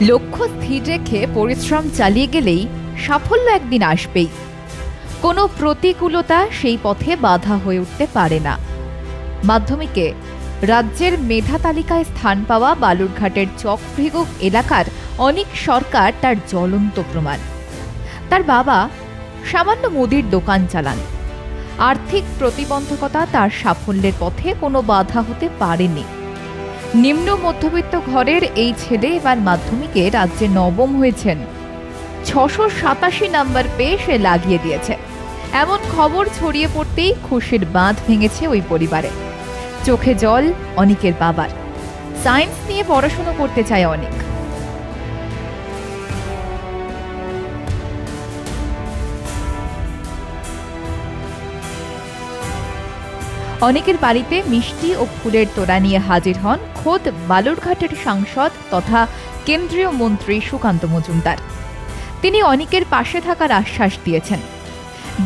লক্ষ্য স্থির রেখে পরিশ্রম চালিয়ে গেলেই সাফল্য একদিন আসবেই। কোনো প্রতিকূলতা সেই পথে বাধা হয়ে উঠতে পারে না। মাধ্যমিকে রাজ্যের মেধা তালিকায় স্থান পাওয়া বালুরঘাটের চকভৃগু এলাকার অনিক সরকার তার জ্বলন্ত প্রমাণ। তার বাবা সামান্য মুদির দোকান চালান। আর্থিক প্রতিবন্ধকতা তার সাফল্যের পথে কোনো বাধা হতে পারেনি। নিম্ন মধ্যবিত্ত ঘরের এই ছেলে এবার মাধ্যমিকে রাজ্যে নবম হয়েছেন। 687 নাম্বার পেয়ে সে লাগিয়ে দিয়েছে। এমন খবর ছড়িয়ে পড়তেই খুশির বাঁধ ভেঙেছে ওই পরিবারে। চোখে জল অনিকের বাবার। সায়েন্স নিয়ে পড়াশোনা করতে চায় অনিক। অনেকের বাড়িতে মিষ্টি ও ফুলের তোড়া নিয়ে হাজির হন খোদ বালুরঘাটের সাংসদ তথা কেন্দ্রীয় মন্ত্রী সুকান্ত মজুমদার। তিনি অনিকের পাশে থাকার আশ্বাস দিয়েছেন।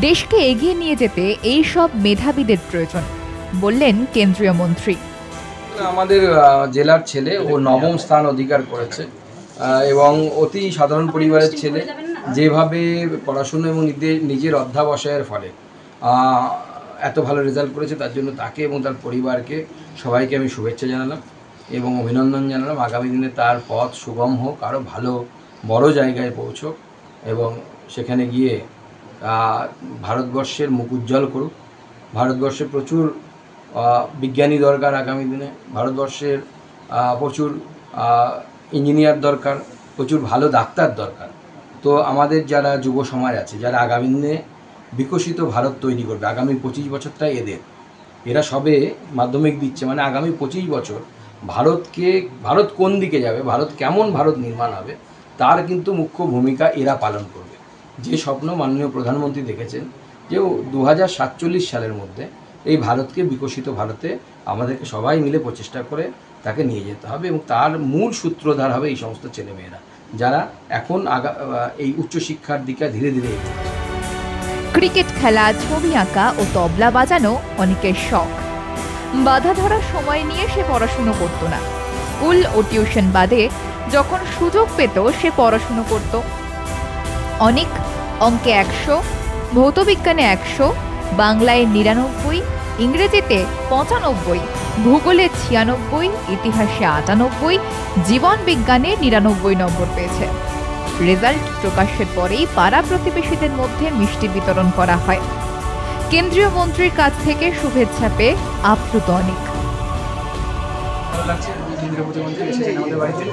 দেশকে এগিয়ে নিয়ে যেতে এই সব মেধাবীদের প্রয়োজন বললেন কেন্দ্রীয় মন্ত্রী। আমাদের জেলার ছেলে ও নবম স্থান অধিকার করেছে এবং অতি সাধারণ পরিবারের ছেলে, যেভাবে পড়াশুনো এবং নিজের অধ্যাবসায়ের ফলে এত ভালো রেজাল্ট করেছে, তার জন্য তাকে এবং তার পরিবারকে সবাইকে আমি শুভেচ্ছা জানালাম এবং অভিনন্দন জানালাম। আগামী দিনে তার পথ সুগম হোক, আরও ভালো বড় জায়গায় পৌঁছক এবং সেখানে গিয়ে ভারতবর্ষের মুখ উজ্জ্বল করুক। ভারতবর্ষে প্রচুর বিজ্ঞানী দরকার, আগামী দিনে ভারতবর্ষের প্রচুর ইঞ্জিনিয়ার দরকার, প্রচুর ভালো ডাক্তার দরকার। তো আমাদের যারা যুব সমাজ আছে, যারা আগামী দিনে বিকশিত ভারত তৈরি করবে, আগামী 25 বছরটা এরা সবে মাধ্যমিক দিচ্ছে, মানে আগামী 25 বছর ভারত কোন দিকে যাবে, ভারত কেমন ভারত নির্মাণ হবে, তার কিন্তু মুখ্য ভূমিকা এরা পালন করবে। যে স্বপ্ন মাননীয় প্রধানমন্ত্রী দেখেছেন যে 2047 সালের মধ্যে এই ভারতকে বিকশিত ভারতে আমাদেরকে সবাই মিলে প্রচেষ্টা করে তাকে নিয়ে যেতে হবে এবং তার মূল সূত্রধার হবে এই সমস্ত ছেলেমেয়েরা, যারা এখন এই উচ্চশিক্ষার দিকে ধীরে ধীরে এগিয়ে। ক্রিকেট খেলা, ছবি আঁকা ও তবলা বাজানো অনেকের শখ। বাধা ধরার সময় নিয়ে সে পড়াশুনো করত না। স্কুল ও টিউশন বাদে যখন সুযোগ পেত সে পড়াশুনো করত। অনেক অঙ্কে 100, ভৌতবিজ্ঞানে 100, বাংলায় 99, ইংরেজিতে 95, ভূগোলে 96, ইতিহাসে 98, জীবন বিজ্ঞানে 99 নম্বর পেয়েছে। রেজাল্ট প্রকাশের পরেই পাড়া প্রতিবেশীদের মধ্যে মিষ্টি বিতরণ করা হয়। কেন্দ্রীয় মন্ত্রীর কাছ থেকে শুভেচ্ছা পেয়ে আপ্লুত অনেক। ভালো লাগছে, কেন্দ্রীয় প্রতিমন্ত্রী এসেছেন আমাদের বাড়িতে,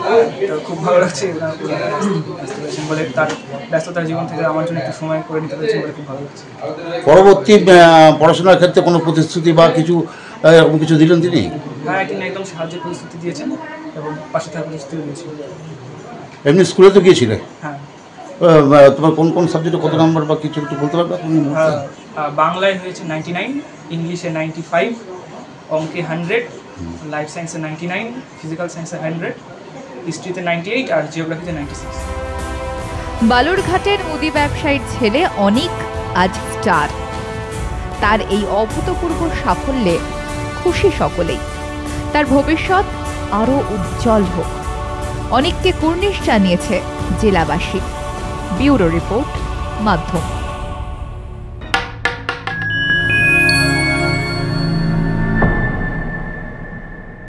খুব ভালো লাগছে। বলে তার ব্যস্ততার জীবন থেকে আমার জন্য একটু সময় করে নিতে পেরেছেন বলে খুব ভালো লাগছে। পরবর্তী পড়াশোনার ক্ষেত্রে কোনো প্রতিশ্রুতি বা কিছু এরকম কিছু দিলেন তিনি? হ্যাঁ, তিনি একদম সাহায্যের প্রতিশ্রুতি দিয়েছেন এবং পাশে থাকার প্রতিশ্রুতি দিয়েছেন। এমনি স্কুলে তো গিয়েছিলে? হ্যাঁ। তোমার কোন কোন সাবজেক্টে কত নাম্বার বা কিছু একটু বলতে পারবে? বাংলায় হয়েছে 99, ইংলিশে 95, অঙ্কে 100, লাইফ সায়েন্সে 99, ফিজিক্যাল সায়েন্সে 100, হিস্ট্রিতে 98 আর জিওগ্রাফিতে 96। বালুরঘাটের মুদি ব্যবসায়ীর ছেলে অনিক আজ স্টার। তার এই অভূতপূর্ব সাফল্যে খুশি সকলেই। তার ভবিষ্যৎ আরও উজ্জ্বল হোক, অনিককে কুর্নিশ জানিয়েছে জেলাবাসী। ব্যুরো রিপোর্ট, মাধ্যম।